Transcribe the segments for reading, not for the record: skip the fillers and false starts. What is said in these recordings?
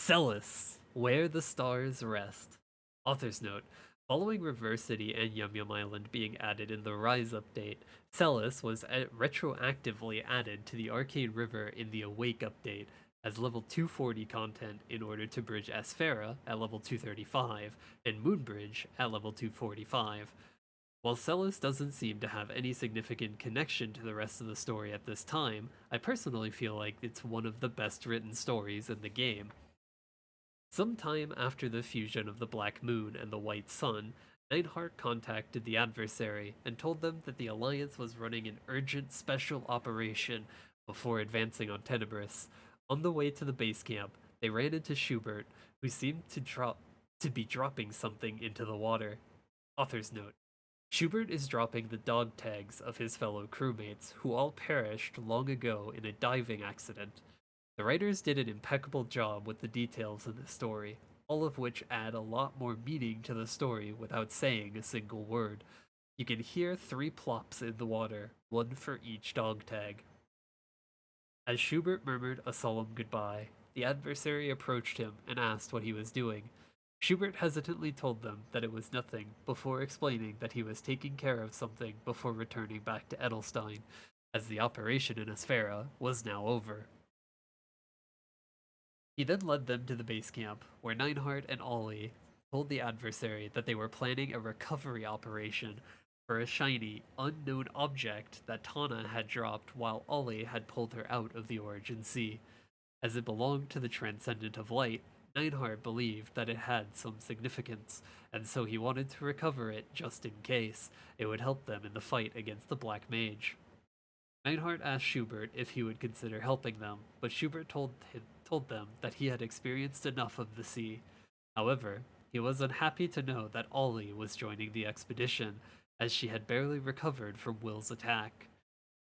Sellas, Where the Stars Rest. Author's note: following Reversity and Yum Yum Island being added in the Rise update, Sellas was retroactively added to the Arcane River in the Awake update as level 240 content in order to bridge Asphera at level 235 and Moonbridge at level 245. While Sellas doesn't seem to have any significant connection to the rest of the story at this time, I personally feel like it's one of the best written stories in the game. Sometime after the fusion of the Black Moon and the White Sun, Nightheart contacted the adversary and told them that the Alliance was running an urgent special operation before advancing on Tenebris. On the way to the base camp, they ran into Schubert, who seemed to be dropping something into the water. Author's note: Schubert is dropping the dog tags of his fellow crewmates, who all perished long ago in a diving accident. The writers did an impeccable job with the details in the story, all of which add a lot more meaning to the story without saying a single word. You can hear 3 plops in the water, one for each dog tag. As Schubert murmured a solemn goodbye, the adversary approached him and asked what he was doing. Schubert hesitantly told them that it was nothing, before explaining that he was taking care of something before returning back to Edelstein, as the operation in Asphera was now over. He then led them to the base camp, where Nineheart and Ollie told the adversary that they were planning a recovery operation for a shiny, unknown object that Tana had dropped while Ollie had pulled her out of the Origin Sea. As it belonged to the Transcendent of Light, Nineheart believed that it had some significance, and so he wanted to recover it just in case it would help them in the fight against the Black Mage. Nineheart asked Schubert if he would consider helping them, but Schubert told them that he had experienced enough of the sea. However, he was unhappy to know that Ollie was joining the expedition, as she had barely recovered from Will's attack.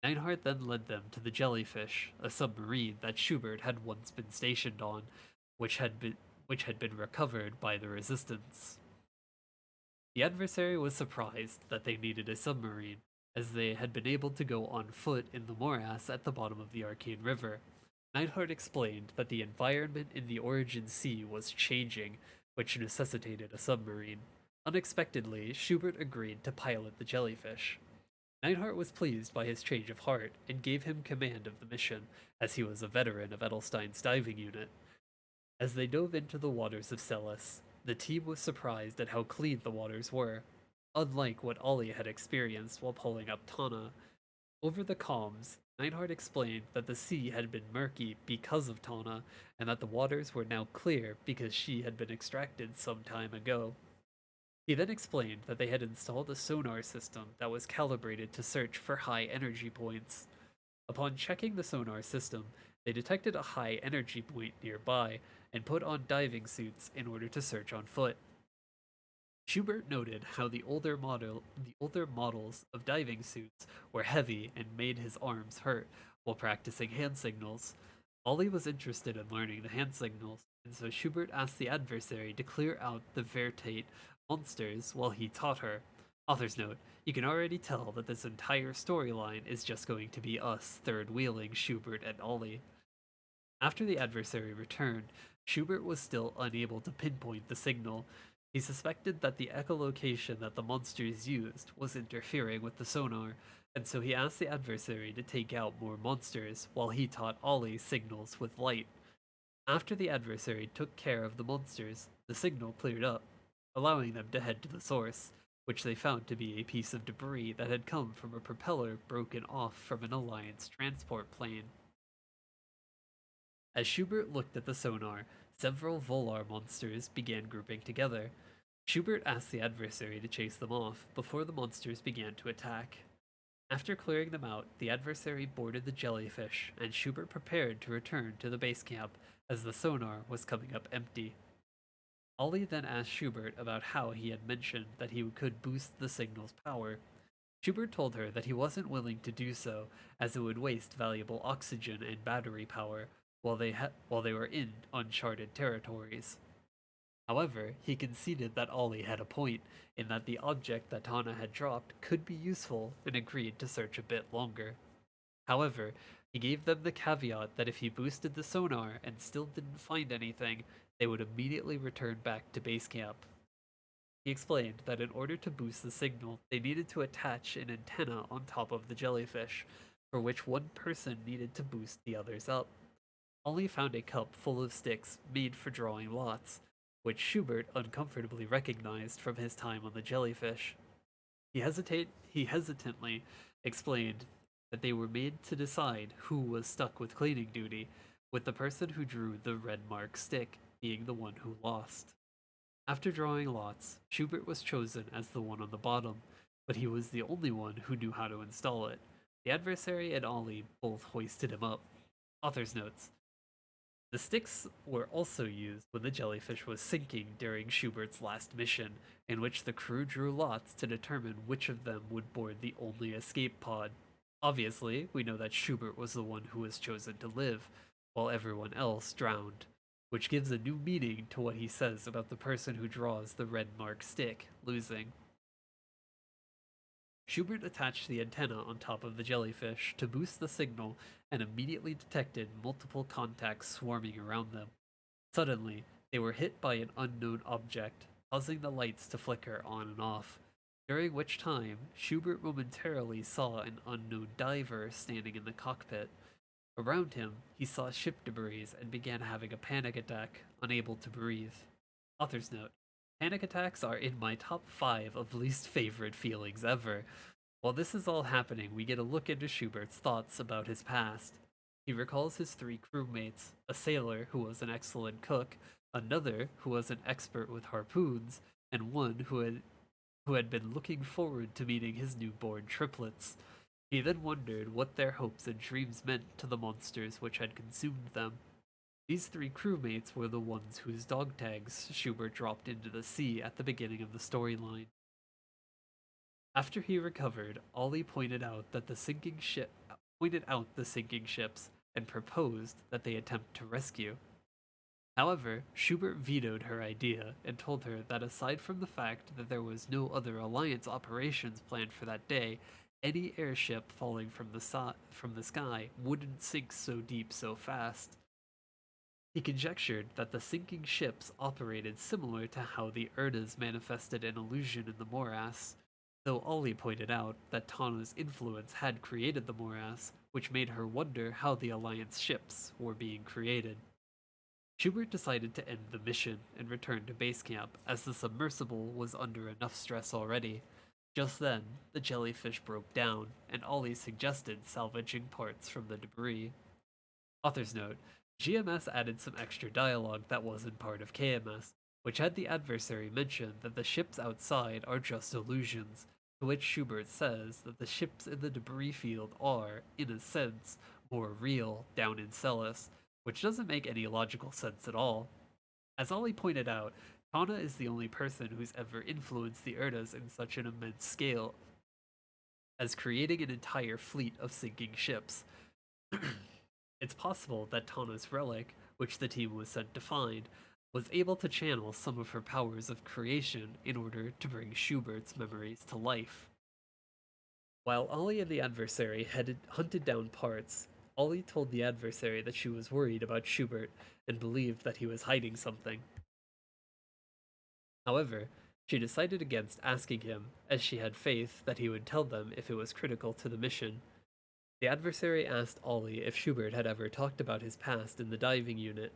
Nineheart then led them to the Jellyfish, a submarine that Schubert had once been stationed on, which had been recovered by the Resistance. The adversary was surprised that they needed a submarine, as they had been able to go on foot in the morass at the bottom of the Arcane River. Nightheart explained that the environment in the Origin Sea was changing, which necessitated a submarine. Unexpectedly, Schubert agreed to pilot the Jellyfish. Nightheart was pleased by his change of heart and gave him command of the mission, as he was a veteran of Edelstein's diving unit. As they dove into the waters of Sellas, the team was surprised at how clean the waters were, unlike what Ollie had experienced while pulling up Tana. Over the comms, Nightheart explained that the sea had been murky because of Tana, and that the waters were now clear because she had been extracted some time ago. He then explained that they had installed a sonar system that was calibrated to search for high energy points. Upon checking the sonar system, they detected a high energy point nearby and put on diving suits in order to search on foot. Schubert noted how the older models of diving suits were heavy and made his arms hurt while practicing hand signals. Ollie was interested in learning the hand signals, and so Schubert asked the adversary to clear out the Vertate monsters while he taught her. Author's note: you can already tell that this entire storyline is just going to be us third-wheeling Schubert and Ollie. After the adversary returned, Schubert was still unable to pinpoint the signal. He suspected that the echolocation that the monsters used was interfering with the sonar, and so he asked the adversary to take out more monsters while he taught Ollie signals with light. After the adversary took care of the monsters, the signal cleared up, allowing them to head to the source, which they found to be a piece of debris that had come from a propeller broken off from an Alliance transport plane. As Schubert looked at the sonar, several Volar monsters began grouping together. Schubert asked the adversary to chase them off before the monsters began to attack. After clearing them out, the adversary boarded the Jellyfish, and Schubert prepared to return to the base camp as the sonar was coming up empty. Ollie then asked Schubert about how he had mentioned that he could boost the signal's power. Schubert told her that he wasn't willing to do so, as it would waste valuable oxygen and battery power while they were in uncharted territories. However, he conceded that Ollie had a point, in that the object that Tana had dropped could be useful, and agreed to search a bit longer. However, He gave them the caveat that if he boosted the sonar and still didn't find anything, they would immediately return back to base camp. He explained that in order to boost the signal, they needed to attach an antenna on top of the jellyfish, for which one person needed to boost the others up. Ollie found a cup full of sticks made for drawing lots, which Schubert uncomfortably recognized from his time on the jellyfish. He hesitantly explained that they were made to decide who was stuck with cleaning duty, with the person who drew the red mark stick being the one who lost. After drawing lots, Schubert was chosen as the one on the bottom, but he was the only one who knew how to install it. The adversary and Ollie both hoisted him up. Author's notes. The sticks were also used when the jellyfish was sinking during Schubert's last mission, in which the crew drew lots to determine which of them would board the only escape pod. Obviously, we know that Schubert was the one who was chosen to live, while everyone else drowned, which gives a new meaning to what he says about the person who draws the red mark stick losing. Schubert attached the antenna on top of the jellyfish to boost the signal and immediately detected multiple contacts swarming around them. Suddenly, they were hit by an unknown object, causing the lights to flicker on and off, during which time Schubert momentarily saw an unknown diver standing in the cockpit. Around him, he saw ship debris and began having a panic attack, unable to breathe. Author's note. Panic attacks are in my top 5 of least favorite feelings ever. While this is all happening, we get a look into Schubert's thoughts about his past. He recalls his 3 crewmates, a sailor who was an excellent cook, another who was an expert with harpoons, and one who had been looking forward to meeting his newborn triplets. He then wondered what their hopes and dreams meant to the monsters which had consumed them. These 3 crewmates were the ones whose dog tags Schubert dropped into the sea at the beginning of the storyline. After he recovered, Ollie pointed out the sinking ships and proposed that they attempt to rescue. However, Schubert vetoed her idea and told her that aside from the fact that there was no other Alliance operations planned for that day, any airship falling from the sky wouldn't sink so deep so fast. He conjectured that the sinking ships operated similar to how the Erdas manifested an illusion in the morass, though Ollie pointed out that Tana's influence had created the morass, which made her wonder how the Alliance ships were being created. Schubert decided to end the mission and return to base camp, as the submersible was under enough stress already. Just then, the jellyfish broke down, and Ollie suggested salvaging parts from the debris. Author's note. GMS added some extra dialogue that wasn't part of KMS, which had the adversary mention that the ships outside are just illusions, to which Schubert says that the ships in the debris field are, in a sense, more real down in Sellas, which doesn't make any logical sense at all. As Ollie pointed out, Tana is the only person who's ever influenced the Erdas in such an immense scale as creating an entire fleet of sinking ships. It's possible that Tana's relic, which the team was sent to find, was able to channel some of her powers of creation in order to bring Schubert's memories to life. While Ollie and the adversary hunted down parts, Ollie told the adversary that she was worried about Schubert and believed that he was hiding something. However, she decided against asking him, as she had faith that he would tell them if it was critical to the mission. The adversary asked Ollie if Schubert had ever talked about his past in the diving unit.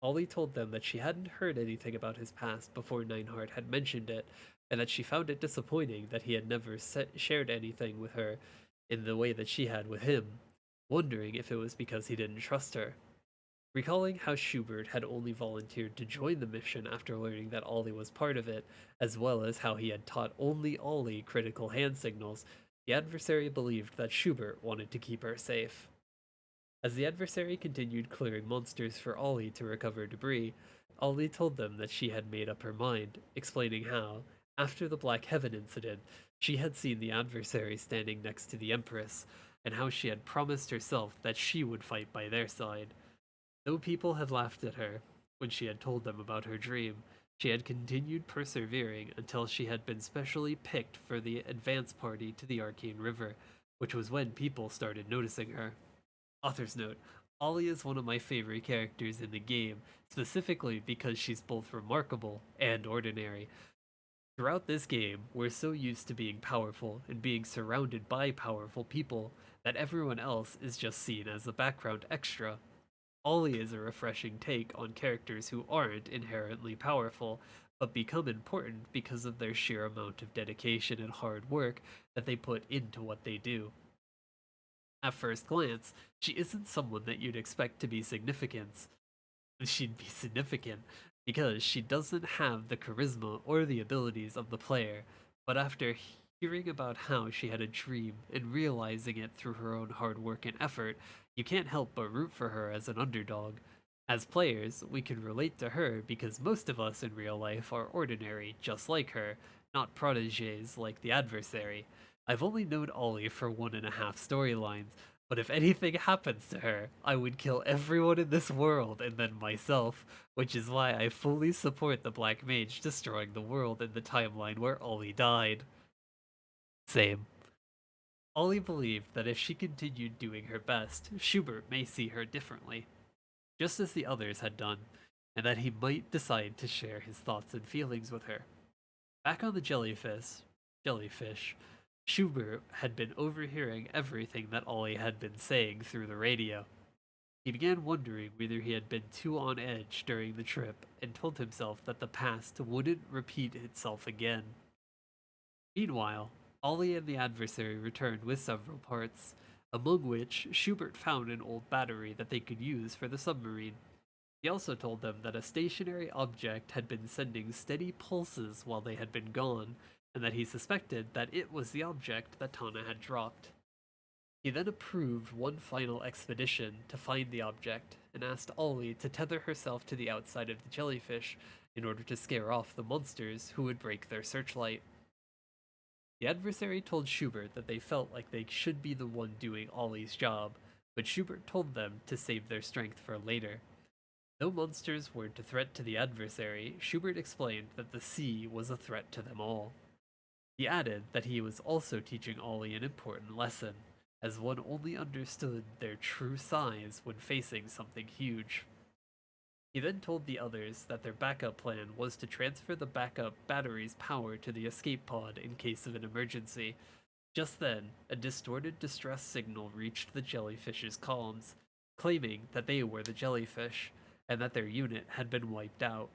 Ollie told them that she hadn't heard anything about his past before Neinhardt had mentioned it, and that she found it disappointing that he had never shared anything with her in the way that she had with him, wondering if it was because he didn't trust her. Recalling how Schubert had only volunteered to join the mission after learning that Ollie was part of it, as well as how he had taught only Ollie critical hand signals, the adversary believed that Schubert wanted to keep her safe. As the adversary continued clearing monsters for Ollie to recover debris, Ollie told them that she had made up her mind, explaining how, after the Black Heaven incident, she had seen the adversary standing next to the Empress, and how she had promised herself that she would fight by their side. Though people had laughed at her when she had told them about her dream, she had continued persevering until she had been specially picked for the advance party to the Arcane River, which was when people started noticing her. Author's note: Ollie is one of my favorite characters in the game, specifically because she's both remarkable and ordinary. Throughout this game, we're so used to being powerful and being surrounded by powerful people that everyone else is just seen as a background extra. Ollie is a refreshing take on characters who aren't inherently powerful, but become important because of their sheer amount of dedication and hard work that they put into what they do. At first glance, she isn't someone that you'd expect to be significant. She'd be significant because she doesn't have the charisma or the abilities of the player, but after hearing about how she had a dream and realizing it through her own hard work and effort, you can't help but root for her as an underdog. As players, we can relate to her because most of us in real life are ordinary, just like her, not proteges like the adversary. I've only known Ollie for 1.5 storylines, but if anything happens to her, I would kill everyone in this world and then myself, which is why I fully support the Black Mage destroying the world in the timeline where Ollie died. Same. Ollie believed that if she continued doing her best, Schubert may see her differently, just as the others had done, and that he might decide to share his thoughts and feelings with her. Back on the jellyfish, Schubert had been overhearing everything that Ollie had been saying through the radio. He began wondering whether he had been too on edge during the trip and told himself that the past wouldn't repeat itself again. Meanwhile, Ollie and the adversary returned with several parts, among which Schubert found an old battery that they could use for the submarine. He also told them that a stationary object had been sending steady pulses while they had been gone, and that he suspected that it was the object that Tana had dropped. He then approved one final expedition to find the object, and asked Ollie to tether herself to the outside of the jellyfish in order to scare off the monsters who would break their searchlight. The adversary told Schubert that they felt like they should be the one doing Ollie's job, but Schubert told them to save their strength for later. Though monsters weren't a threat to the adversary, Schubert explained that the sea was a threat to them all. He added that he was also teaching Ollie an important lesson, as one only understood their true size when facing something huge. He then told the others that their backup plan was to transfer the backup battery's power to the escape pod in case of an emergency. Just then, a distorted distress signal reached the jellyfish's comms, claiming that they were the jellyfish, and that their unit had been wiped out.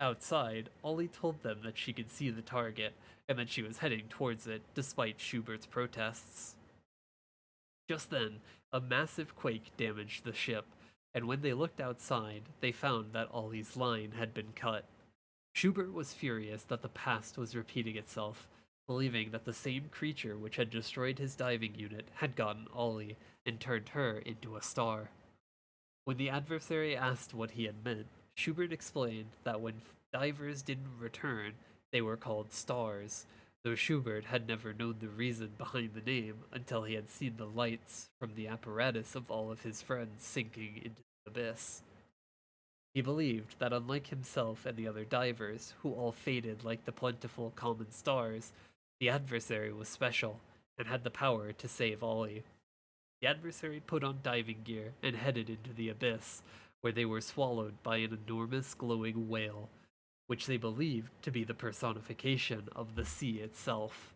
Outside, Ollie told them that she could see the target, and that she was heading towards it despite Schubert's protests. Just then, a massive quake damaged the ship, and when they looked outside, they found that Ollie's line had been cut. Schubert was furious that the past was repeating itself, believing that the same creature which had destroyed his diving unit had gotten Ollie and turned her into a star. When the adversary asked what he had meant, Schubert explained that when divers didn't return, they were called stars, though Schubert had never known the reason behind the name until he had seen the lights from the apparatus of all of his friends sinking into the abyss. He believed that unlike himself and the other divers, who all faded like the plentiful common stars, the adversary was special and had the power to save Ollie. The adversary put on diving gear and headed into the abyss, where they were swallowed by an enormous glowing whale, which they believed to be the personification of the sea itself.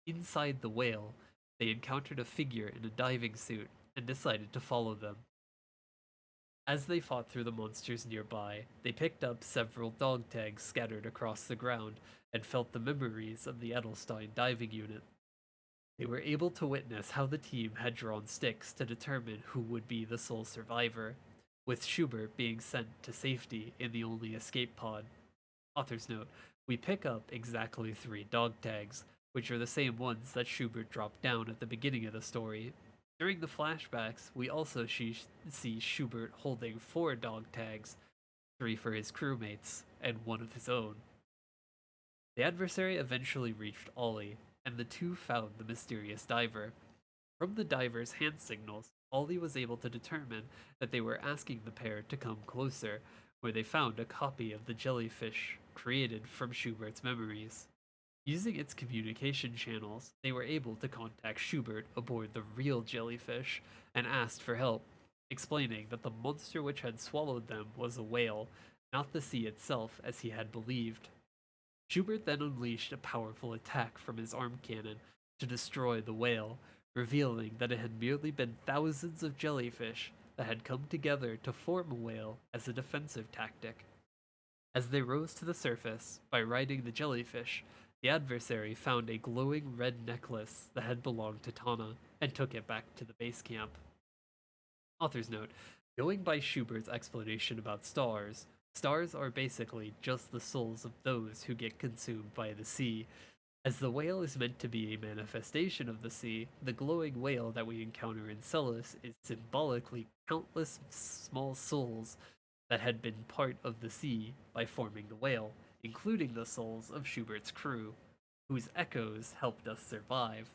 Inside the whale, they encountered a figure in a diving suit and decided to follow them. As they fought through the monsters nearby, they picked up several dog tags scattered across the ground and felt the memories of the Edelstein diving unit. They were able to witness how the team had drawn sticks to determine who would be the sole survivor, with Schubert being sent to safety in the only escape pod. Author's note: we pick up exactly 3 dog tags, which are the same ones that Schubert dropped down at the beginning of the story. During the flashbacks, we also see Schubert holding 4 dog tags, 3 for his crewmates, and 1 of his own. The adversary eventually reached Ollie, and the two found the mysterious diver. From the diver's hand signals, Ollie was able to determine that they were asking the pair to come closer, where they found a copy of the jellyfish created from Schubert's memories. Using its communication channels, they were able to contact Schubert aboard the real jellyfish and asked for help. explaining that the monster which had swallowed them was a whale, not the sea itself as he had believed. Schubert then unleashed a powerful attack from his arm cannon to destroy the whale, revealing that it had merely been thousands of jellyfish that had come together to form a whale as a defensive tactic. As they rose to the surface, by riding the jellyfish, the adversary found a glowing red necklace that had belonged to Tana and took it back to the base camp. Author's note: going by Schubert's explanation about stars, stars are basically just the souls of those who get consumed by the sea. As the whale is meant to be a manifestation of the sea, the glowing whale that we encounter in Sellas is symbolically countless small souls that had been part of the sea by forming the whale, including the souls of Schubert's crew, whose echoes helped us survive.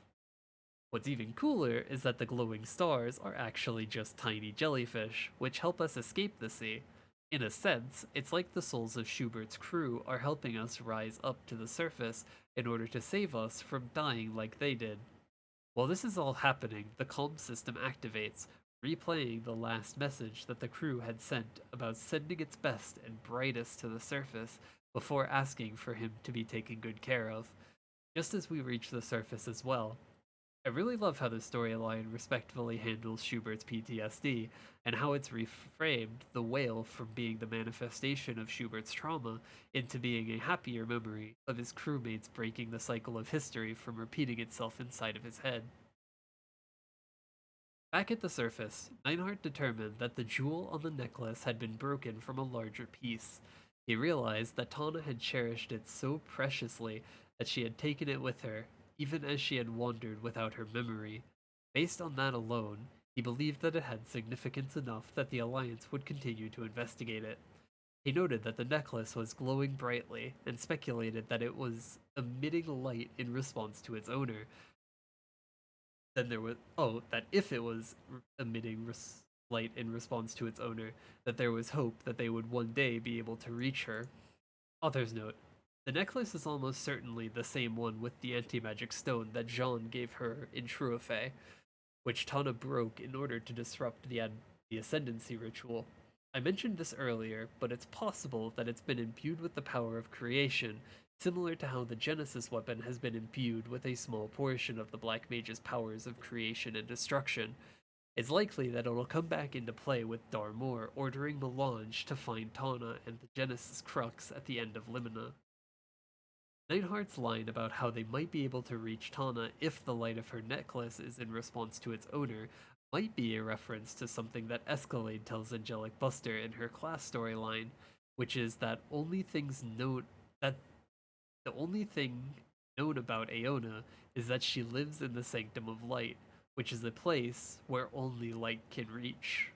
What's even cooler is that the glowing stars are actually just tiny jellyfish, which help us escape the sea. In a sense, it's like the souls of Schubert's crew are helping us rise up to the surface in order to save us from dying like they did. While this is all happening, the comm system activates, replaying the last message that the crew had sent about sending its best and brightest to the surface before asking for him to be taken good care of. Just as we reach the surface as well, I really love how the storyline respectfully handles Schubert's PTSD and how it's reframed the whale from being the manifestation of Schubert's trauma into being a happier memory of his crewmates breaking the cycle of history from repeating itself inside of his head. Back at the surface, Einhard determined that the jewel on the necklace had been broken from a larger piece. He realized that Tana had cherished it so preciously that she had taken it with her, even as she had wandered without her memory. Based on that alone, he believed that it had significance enough that the Alliance would continue to investigate it. He noted that the necklace was glowing brightly and speculated that it was emitting light in response to its owner, then there was that if it was emitting light in response to its owner, that there was hope that they would one day be able to reach her. Author's note: the necklace is almost certainly the same one with the anti-magic stone that Jean gave her in Truefei, which Tana broke in order to disrupt the ascendancy ritual. I mentioned this earlier, but it's possible that it's been imbued with the power of creation, similar to how the Genesis weapon has been imbued with a small portion of the Black Mage's powers of creation and destruction. It's likely that it'll come back into play with Darmor ordering Melange to find Tana and the Genesis crux at the end of Limina. Nightheart's line about how they might be able to reach Tana if the light of her necklace is in response to its owner might be a reference to something that Escalade tells Angelic Buster in her class storyline, which is that the only thing known about Aona is that she lives in the Sanctum of Light, which is a place where only light can reach.